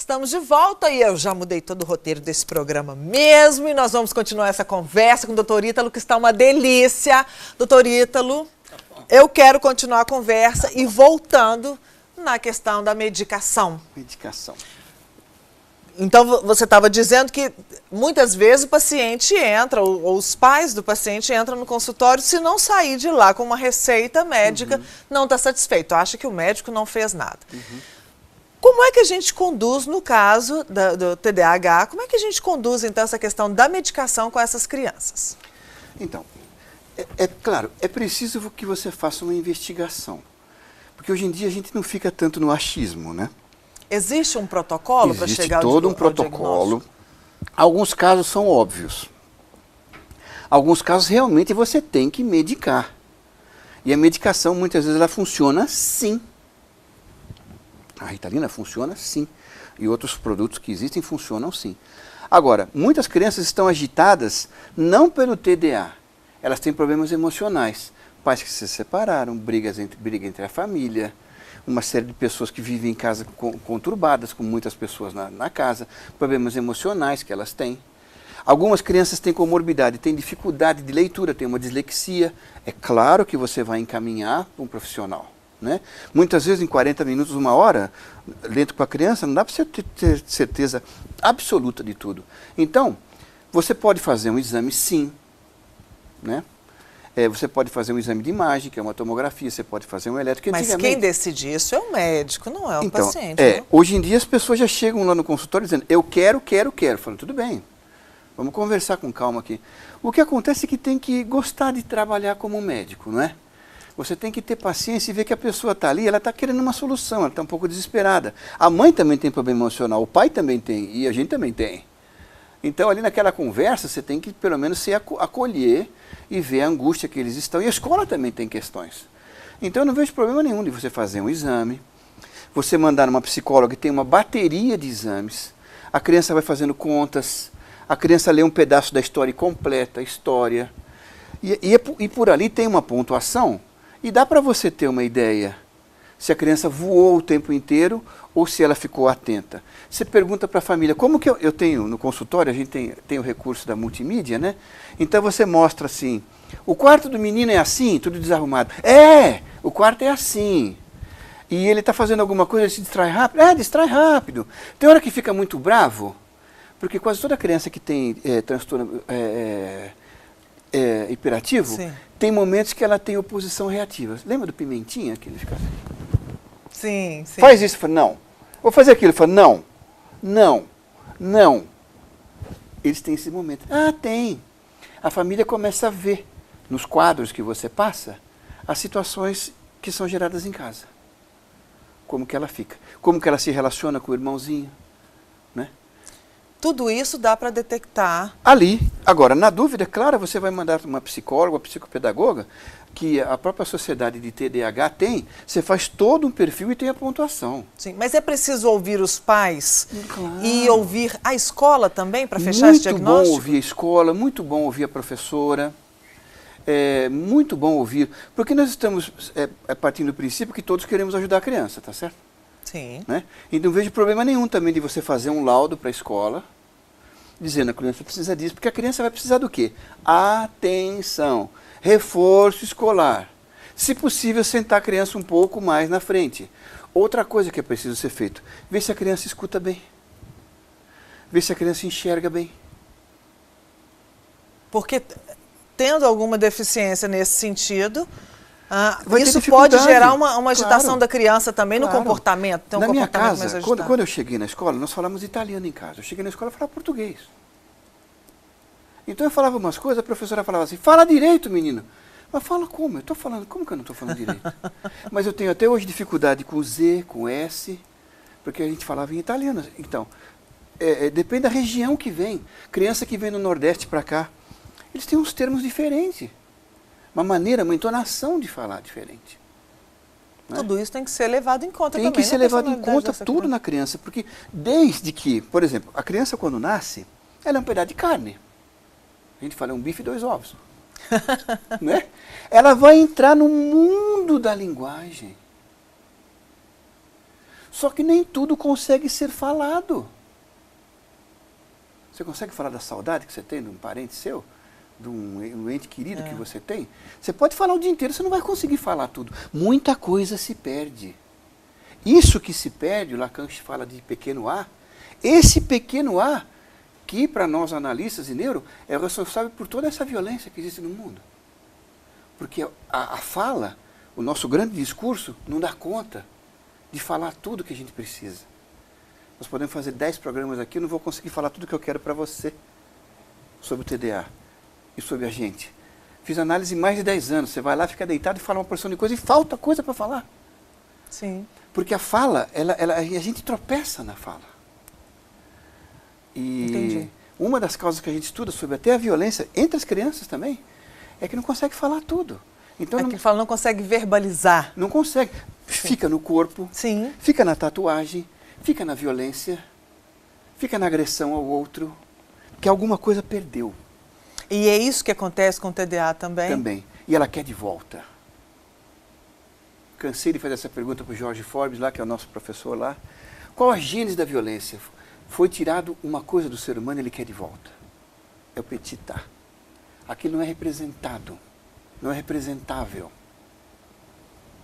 estamos de volta e eu já mudei todo o roteiro desse programa mesmo e nós vamos continuar essa conversa com o doutor Ítalo, que está uma delícia. Doutor Ítalo, eu quero continuar a conversa e voltando na questão da medicação. Medicação. Então, você estava dizendo que muitas vezes o paciente entra, ou os pais do paciente entram no consultório, se não sair de lá com uma receita médica, não está satisfeito, acha que o médico não fez nada. Como é que a gente conduz, no caso do TDAH, como é que a gente conduz, então, essa questão da medicação com essas crianças? Então, claro, é preciso que você faça uma investigação. Porque hoje em dia a gente não fica tanto no achismo, né? Existe um protocolo para chegar ao diagnóstico? Existe todo um protocolo. Alguns casos são óbvios. Alguns casos realmente você tem que medicar. E a medicação muitas vezes ela funciona sim. A Ritalina funciona sim. E outros produtos que existem funcionam sim. Agora, muitas crianças estão agitadas não pelo TDA. Elas têm problemas emocionais. Pais que se separaram, briga entre a família, uma série de pessoas que vivem em casa conturbadas, com muitas pessoas na casa, problemas emocionais que elas têm. Algumas crianças têm comorbidade, têm dificuldade de leitura, têm uma dislexia. É claro que você vai encaminhar para um profissional, né? Muitas vezes em 40 minutos, uma hora, lento com a criança, não dá para você ter certeza absoluta de tudo. Então, você pode fazer um exame sim, né? Você pode fazer um exame de imagem, que é uma tomografia, você pode fazer um elétrico. Mas quem decide isso é o médico, não é o então, paciente. Não? Hoje em dia as pessoas já chegam lá no consultório dizendo, eu quero. Falando, tudo bem, vamos conversar com calma aqui. O que acontece é que tem que gostar de trabalhar como médico, não é? Você tem que ter paciência e ver que a pessoa está ali, ela está querendo uma solução, ela está um pouco desesperada. A mãe também tem problema emocional, o pai também tem, e a gente também tem. Então, ali naquela conversa, você tem que, pelo menos, se acolher e ver a angústia que eles estão. E a escola também tem questões. Então, eu não vejo problema nenhum de você fazer um exame, você mandar uma psicóloga que tem uma bateria de exames, a criança vai fazendo contas, a criança lê um pedaço da história e completa a história. E por ali tem uma pontuação, e dá para você ter uma ideia se a criança voou o tempo inteiro ou se ela ficou atenta. Você pergunta para a família, como que eu tenho no consultório, a gente tem o recurso da multimídia, né? Então você mostra assim, o quarto do menino é assim, tudo desarrumado. O quarto é assim. E ele está fazendo alguma coisa, ele se distrai rápido. Distrai rápido. Tem hora que fica muito bravo, porque quase toda criança que tem transtorno hiperativo, sim, tem momentos que ela tem oposição reativa. Lembra do Pimentinha, que ele fica assim? Sim, sim. Faz isso, fala, não. Vou fazer aquilo, fala, não, não, não. Eles têm esse momento. Tem. A família começa a ver, nos quadros que você passa, as situações que são geradas em casa. Como que ela fica. Como que ela se relaciona com o irmãozinho, né? Tudo isso dá para detectar. Ali. Agora, na dúvida, claro, você vai mandar uma psicóloga, uma psicopedagoga, que a própria sociedade de TDAH tem, você faz todo um perfil e tem a pontuação. Sim, mas é preciso ouvir os pais, claro, e ouvir a escola também para fechar esse diagnóstico? Muito bom ouvir a escola, muito bom ouvir a professora, muito bom ouvir, porque nós estamos partindo do princípio que todos queremos ajudar a criança, tá certo? Sim. Né? E não vejo problema nenhum também de você fazer um laudo para a escola, dizendo que a criança precisa disso, porque a criança vai precisar do quê? Atenção, reforço escolar. Se possível, sentar a criança um pouco mais na frente. Outra coisa que é preciso ser feito, ver se a criança escuta bem, ver se a criança enxerga bem. Porque tendo alguma deficiência nesse sentido, isso isso pode gerar uma agitação, claro, da criança também, claro, no comportamento. Na minha casa, quando eu cheguei na escola, nós falávamos italiano em casa. Eu cheguei na escola e falava português. Então eu falava umas coisas, a professora falava assim, fala direito, menino. Mas fala como? Eu estou falando, como que eu não estou falando direito? Mas eu tenho até hoje dificuldade com Z, com S, porque a gente falava em italiano. Então, depende da região que vem. Criança que vem do Nordeste para cá, eles têm uns termos diferentes. Uma maneira, uma entonação de falar diferente. Tudo isso tem que ser levado em conta também. Tem que ser levado em conta tudo na criança, porque desde que, por exemplo, a criança quando nasce, ela é um pedaço de carne. A gente fala, é um bife e 2 ovos. Né? Ela vai entrar no mundo da linguagem. Só que nem tudo consegue ser falado. Você consegue falar da saudade que você tem de um parente seu? De um ente querido que você tem? Você pode falar o dia inteiro, você não vai conseguir falar tudo. Muita coisa se perde. Isso que se perde, o Lacan fala de pequeno A, esse pequeno A, que para nós analistas e neuro, é o responsável por toda essa violência que existe no mundo. Porque a fala, o nosso grande discurso, não dá conta de falar tudo que a gente precisa. Nós podemos fazer 10 programas aqui, eu não vou conseguir falar tudo que eu quero para você sobre o TDA e sobre a gente. Fiz análise mais de 10 anos, você vai lá, fica deitado e fala uma porção de coisa e falta coisa para falar. Sim. Porque a fala, a gente tropeça na fala. E Entendi. uma das causas que a gente estuda sobre até a violência entre as crianças também, é que não consegue falar tudo. Então, que fala, não consegue verbalizar. Não consegue. Fica no corpo, Sim. fica na tatuagem, fica na violência, fica na agressão ao outro, que alguma coisa perdeu. E é isso que acontece com o TDA também? Também. E ela quer de volta. Cansei de fazer essa pergunta para o Jorge Forbes, lá, que é o nosso professor lá. Qual a gênese da violência? Foi tirado uma coisa do ser humano e ele quer de volta. É o petitar. Aquilo não é representado, não é representável.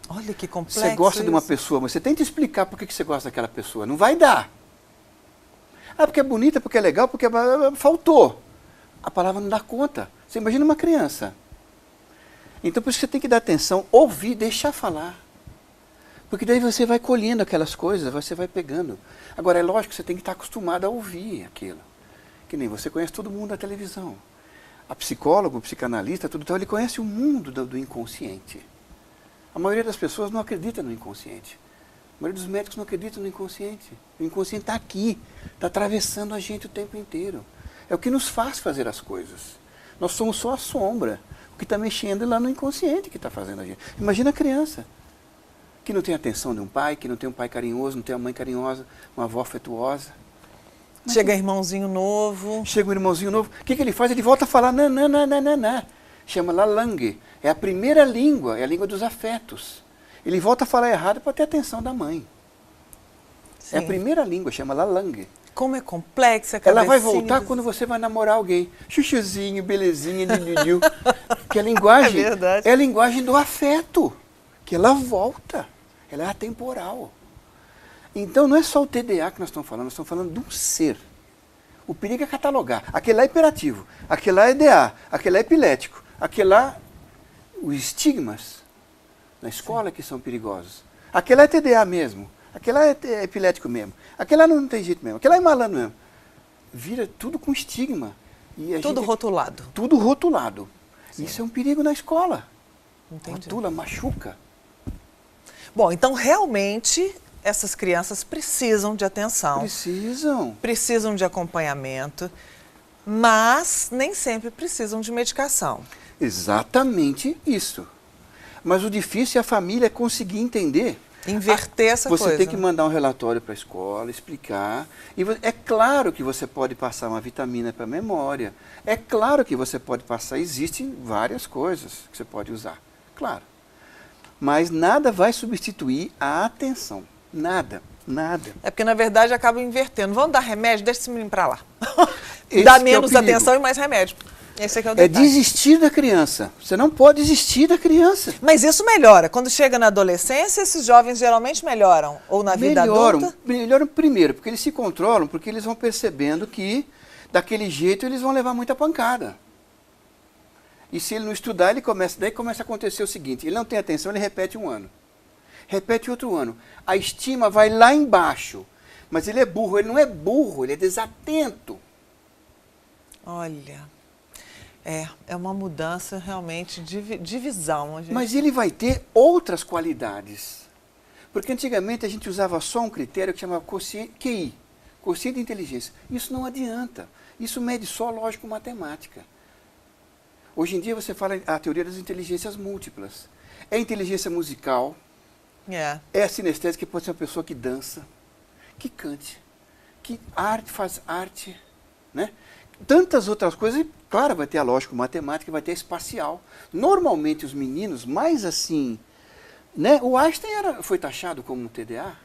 Olha que complexo. Você gosta de uma pessoa, mas você tenta explicar por que você gosta daquela pessoa. Não vai dar. Ah, porque é bonita, porque é legal, porque faltou. A palavra não dá conta. Você imagina uma criança. Então, por isso você tem que dar atenção, ouvir, deixar falar. Porque daí você vai colhendo aquelas coisas, você vai pegando. Agora, é lógico que você tem que estar acostumado a ouvir aquilo. Que nem você conhece todo mundo da televisão. A psicóloga, o psicanalista, tudo tal, ele conhece o mundo do inconsciente. A maioria das pessoas não acredita no inconsciente. A maioria dos médicos não acredita no inconsciente. O inconsciente está aqui, está atravessando a gente o tempo inteiro. É o que nos faz fazer as coisas. Nós somos só a sombra. O que está mexendo lá no inconsciente que está fazendo a gente. Imagina a criança, que não tem atenção de um pai, que não tem um pai carinhoso, não tem uma mãe carinhosa, uma avó afetuosa. Chega irmãozinho novo. Chega um irmãozinho novo. O que ele faz? Ele volta a falar nananana. Chama la langue. É a primeira língua, é a língua dos afetos. Ele volta a falar errado para ter a atenção da mãe. Sim. É a primeira língua, chama la langue. Como é complexa a Ela vai cabecinha voltar dos- quando você vai namorar alguém. Chuchuzinho, belezinha, diu. Que a linguagem É verdade. é a linguagem do afeto. Que ela volta. Ela é atemporal. Então não é só o TDA que nós estamos falando de um ser. O perigo é catalogar. Aquele lá é hiperativo, aquele lá é DA, aquele lá é epilético, aquele lá, os estigmas na escola que são perigosos. Aquele lá é TDA mesmo, aquele lá é epilético mesmo, aquele lá não tem jeito mesmo, aquele lá é malandro mesmo. Vira tudo com estigma. E a Tudo gente- rotulado. Tudo rotulado. Isso é um perigo na escola. Entendi. Rotula, machuca. Bom, então realmente essas crianças precisam de atenção, Precisam. de acompanhamento, mas nem sempre precisam de medicação. Exatamente isso. Mas o difícil é a família conseguir entender. Inverter essa Você coisa. tem que mandar um relatório para a escola, explicar. E é claro que você pode passar uma vitamina para a memória. É claro que você pode passar. Existem várias coisas que você pode usar. Claro. Mas nada vai substituir a atenção. Nada. Nada. É porque, na verdade, acaba invertendo. Vamos dar remédio? Deixa esse menino pra lá. Esse Dá que é o menos perigo. atenção e mais remédio. Esse aqui é o É detalhe. desistir da criança. Você não pode desistir da criança. Mas isso melhora. Quando chega na adolescência, esses jovens geralmente melhoram. Ou na vida adulta. Melhoram primeiro, porque eles se controlam, porque eles vão percebendo que, daquele jeito, eles vão levar muita pancada. E se ele não estudar, daí começa a acontecer o seguinte, ele não tem atenção, ele repete um ano. Repete outro ano. A estima vai lá embaixo. Mas ele é burro, ele não é burro, ele é desatento. Olha, é uma mudança realmente de visão. Mas ele vai ter outras qualidades. Porque antigamente a gente usava só um critério que chamava QI, quociente de inteligência. Isso não adianta. Isso mede só lógico-matemática. Hoje em dia você fala a teoria das inteligências múltiplas. É inteligência musical, é a sinestésica, que pode ser uma pessoa que dança, que cante, que faz arte, né? Tantas outras coisas, e claro, vai ter a lógico-matemática, vai ter a espacial. Normalmente os meninos mais assim, né? O Einstein foi taxado como um TDA.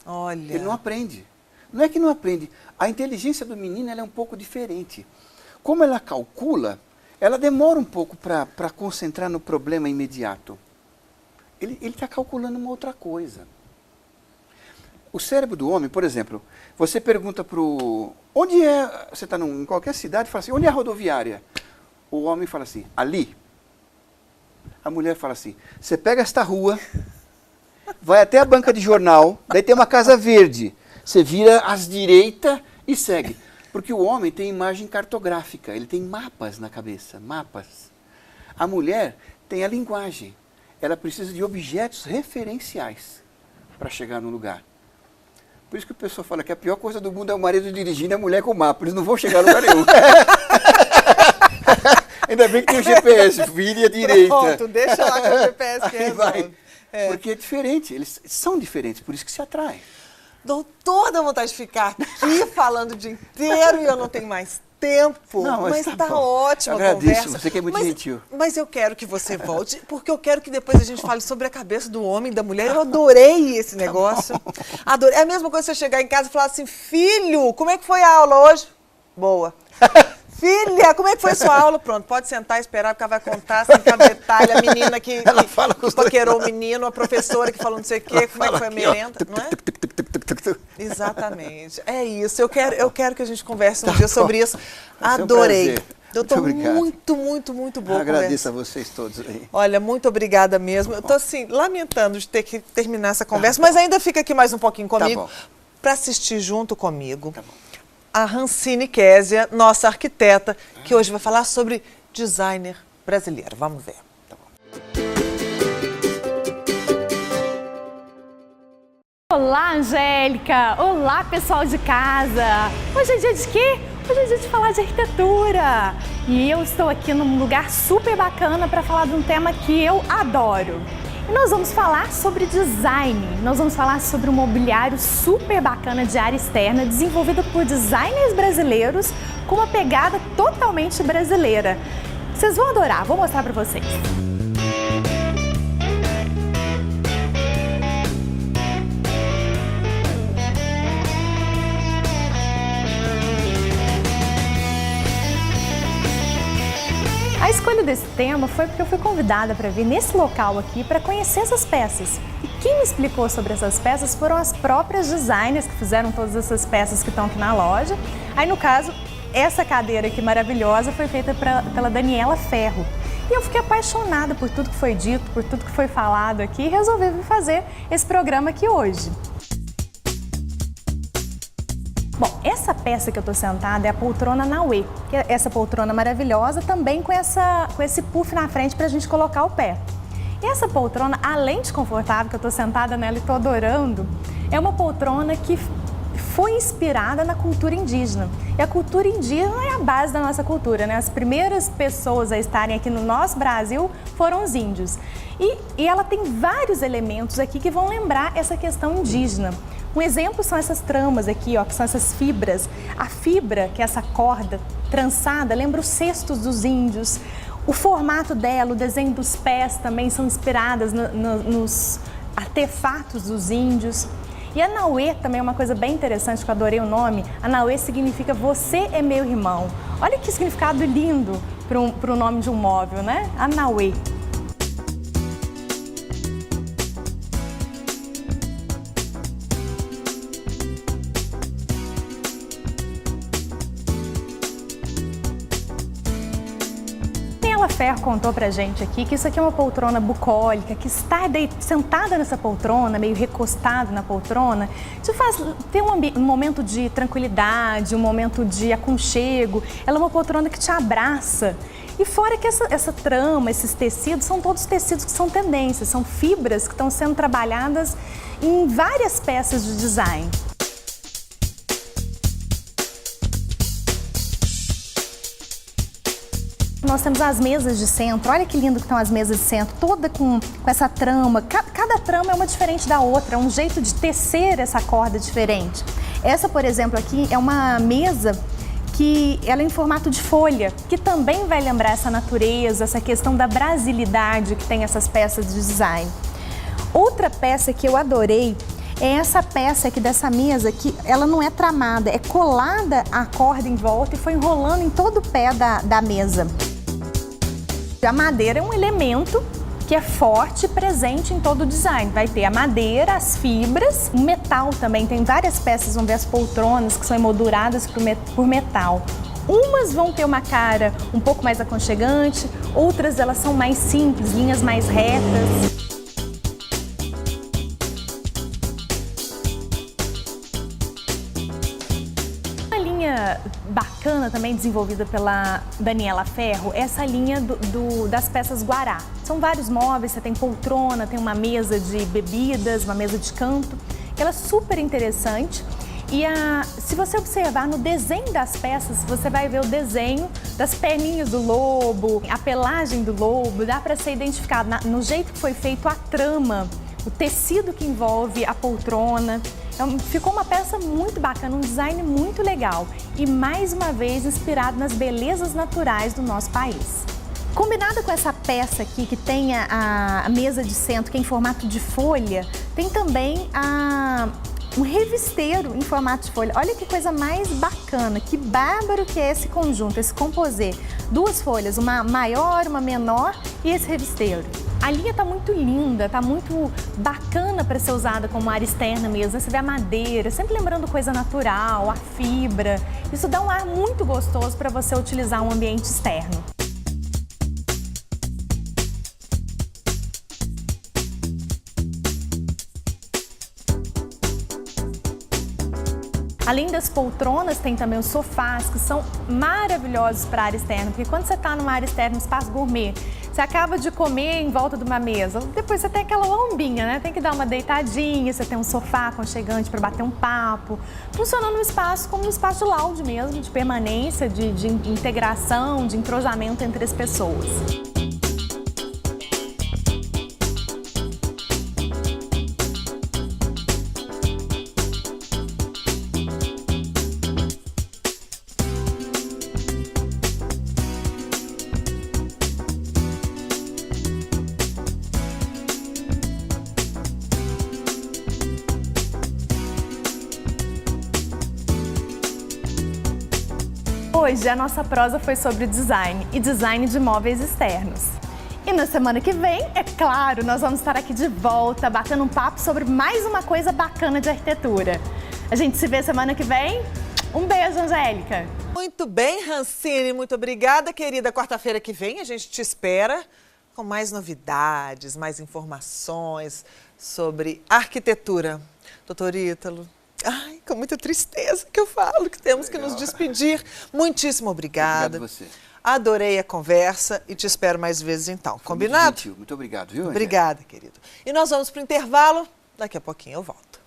Olha. Ele não aprende. Não é que não aprende. A inteligência do menino ela é um pouco diferente. Como ela calcula, ela demora um pouco para concentrar no problema imediato. Ele está calculando uma outra coisa. O cérebro do homem, por exemplo, você pergunta para o... Onde é... Você está em qualquer cidade e fala assim, onde é a rodoviária? O homem fala assim, ali. A mulher fala assim, você pega esta rua, vai até a banca de jornal, daí tem uma casa verde. Você vira à direita e segue. Porque o homem tem imagem cartográfica, ele tem mapas na cabeça, mapas. A mulher tem a linguagem. Ela precisa de objetos referenciais para chegar no lugar. Por isso que o pessoal fala que a pior coisa do mundo é o marido dirigindo e a mulher com o mapa. Eles não vão chegar a lugar nenhum. Ainda bem que tem o GPS, vire à direita. Pronto, deixa lá com o GPS que vai. Porque é diferente, eles são diferentes, por isso que se atraem. Doutor, dá vontade de ficar aqui falando o dia inteiro e eu não tenho mais tempo. Não, mas tá bom. ótima a agradeço, conversa. você que é muito gentil. Mas eu quero que você volte, porque eu quero que depois a gente fale sobre a cabeça do homem e da mulher. Eu adorei esse negócio. Adorei. É a mesma coisa você chegar em casa e falar assim, filho, como é que foi a aula hoje? Boa. Filha, como é que foi sua aula? Pronto, pode sentar e esperar, porque ela vai contar sem cada detalhe. A menina que paquerou o menino, a professora que falou não sei o quê, como é que foi a merenda, não é? Exatamente. É isso. Eu quero que a gente converse um dia sobre isso. Adorei. Doutor, muito boa Agradeço a vocês todos aí. Olha, muito obrigada mesmo. Eu estou assim, lamentando de ter que terminar essa conversa, mas ainda fica aqui mais um pouquinho comigo para assistir junto comigo. Tá bom. A Hancine Kézia, nossa arquiteta, que hoje vai falar sobre designer brasileiro. Vamos ver. Tá bom. Olá, Angélica! Olá, pessoal de casa! Hoje é dia de quê? Hoje é dia de falar de arquitetura. E eu estou aqui num lugar super bacana para falar de um tema que eu adoro. E nós vamos falar sobre design, nós vamos falar sobre um mobiliário super bacana de área externa, desenvolvido por designers brasileiros com uma pegada totalmente brasileira. Vocês vão adorar, vou mostrar para vocês. A escolha desse tema foi porque eu fui convidada para vir nesse local aqui para conhecer essas peças. E quem me explicou sobre essas peças foram as próprias designers que fizeram todas essas peças que estão aqui na loja. Aí, no caso, essa cadeira aqui maravilhosa foi feita pela Daniela Ferro. E eu fiquei apaixonada por tudo que foi dito, por tudo que foi falado aqui e resolvi vir fazer esse programa aqui hoje. Bom, essa peça que eu estou sentada é a poltrona Nauê, que é essa poltrona maravilhosa, também com esse puff na frente para a gente colocar o pé. E essa poltrona, além de confortável, que eu estou sentada nela e estou adorando, é uma poltrona que foi inspirada na cultura indígena. E a cultura indígena é a base da nossa cultura, né? As primeiras pessoas a estarem aqui no nosso Brasil foram os índios. E ela tem vários elementos aqui que vão lembrar essa questão indígena. Um exemplo são essas tramas aqui, ó, que são essas fibras. A fibra, que é essa corda trançada, lembra os cestos dos índios. O formato dela, o desenho dos pés também são inspiradas nos artefatos dos índios. E a Nauê também é uma coisa bem interessante, que eu adorei o nome. A Nauê significa você é meu irmão. Olha que significado lindo para o nome de um móvel, né? A Nauê. A Ferro contou pra gente aqui que isso aqui é uma poltrona bucólica, que está sentada nessa poltrona, meio recostado na poltrona, te faz ter um momento de tranquilidade, um momento de aconchego. Ela é uma poltrona que te abraça. E fora que essa trama, esses tecidos, são todos tecidos que são tendências, são fibras que estão sendo trabalhadas em várias peças de design. Nós temos as mesas de centro, olha que lindo que estão as mesas de centro, toda com essa trama. Cada trama é uma diferente da outra, é um jeito de tecer essa corda diferente. Essa, por exemplo, aqui é uma mesa que ela é em formato de folha, que também vai lembrar essa natureza, essa questão da brasilidade que tem essas peças de design. Outra peça que eu adorei é essa peça aqui dessa mesa que ela não é tramada, é colada a corda em volta e foi enrolando em todo o pé da mesa. A madeira é um elemento que é forte e presente em todo o design. Vai ter a madeira, as fibras, o metal também. Tem várias peças, vão ver as poltronas que são emolduradas por metal. Umas vão ter uma cara um pouco mais aconchegante, outras elas são mais simples, linhas mais retas. Bacana também desenvolvida pela Daniela Ferro, essa linha das peças Guará. São vários móveis, você tem poltrona, tem uma mesa de bebidas, uma mesa de canto, ela é super interessante. E se você observar no desenho das peças, você vai ver o desenho das perninhas do lobo, a pelagem do lobo, dá para ser identificado no jeito que foi feito a trama, o tecido que envolve a poltrona. Então, ficou uma peça muito bacana, um design muito legal e, mais uma vez, inspirado nas belezas naturais do nosso país. Combinada com essa peça aqui, que tem a mesa de centro, que é em formato de folha, tem também um revisteiro em formato de folha. Olha que coisa mais bacana, que bárbaro que é esse conjunto, esse composê. Duas folhas, uma maior, uma menor e esse revisteiro. A linha tá muito linda, tá muito bacana para ser usada como área externa mesmo. Você vê a madeira, sempre lembrando coisa natural, a fibra. Isso dá um ar muito gostoso para você utilizar um ambiente externo. Além das poltronas, tem também os sofás, que são maravilhosos para a área externa, porque quando você está numa área externa, um espaço gourmet, você acaba de comer em volta de uma mesa, depois você tem aquela lombinha, né? Tem que dar uma deitadinha, você tem um sofá aconchegante para bater um papo. Funciona no espaço como um espaço de lounge mesmo, de permanência, de integração, de entrojamento entre as pessoas. Hoje a nossa prosa foi sobre design e design de móveis externos. E na semana que vem, é claro, nós vamos estar aqui de volta, batendo um papo sobre mais uma coisa bacana de arquitetura. A gente se vê semana que vem. Um beijo, Angélica! Muito bem, Rancine, muito obrigada, querida. Quarta-feira que vem a gente te espera com mais novidades, mais informações sobre arquitetura. Doutor Ítalo, ai, com muita tristeza que eu falo que temos que nos despedir. Muitíssimo obrigada. Obrigado a você. Adorei a conversa e te espero mais vezes então. Combinado? Muito gentil. Muito obrigado, viu, Angélica? Obrigada, querido. E nós vamos para o intervalo. Daqui a pouquinho eu volto.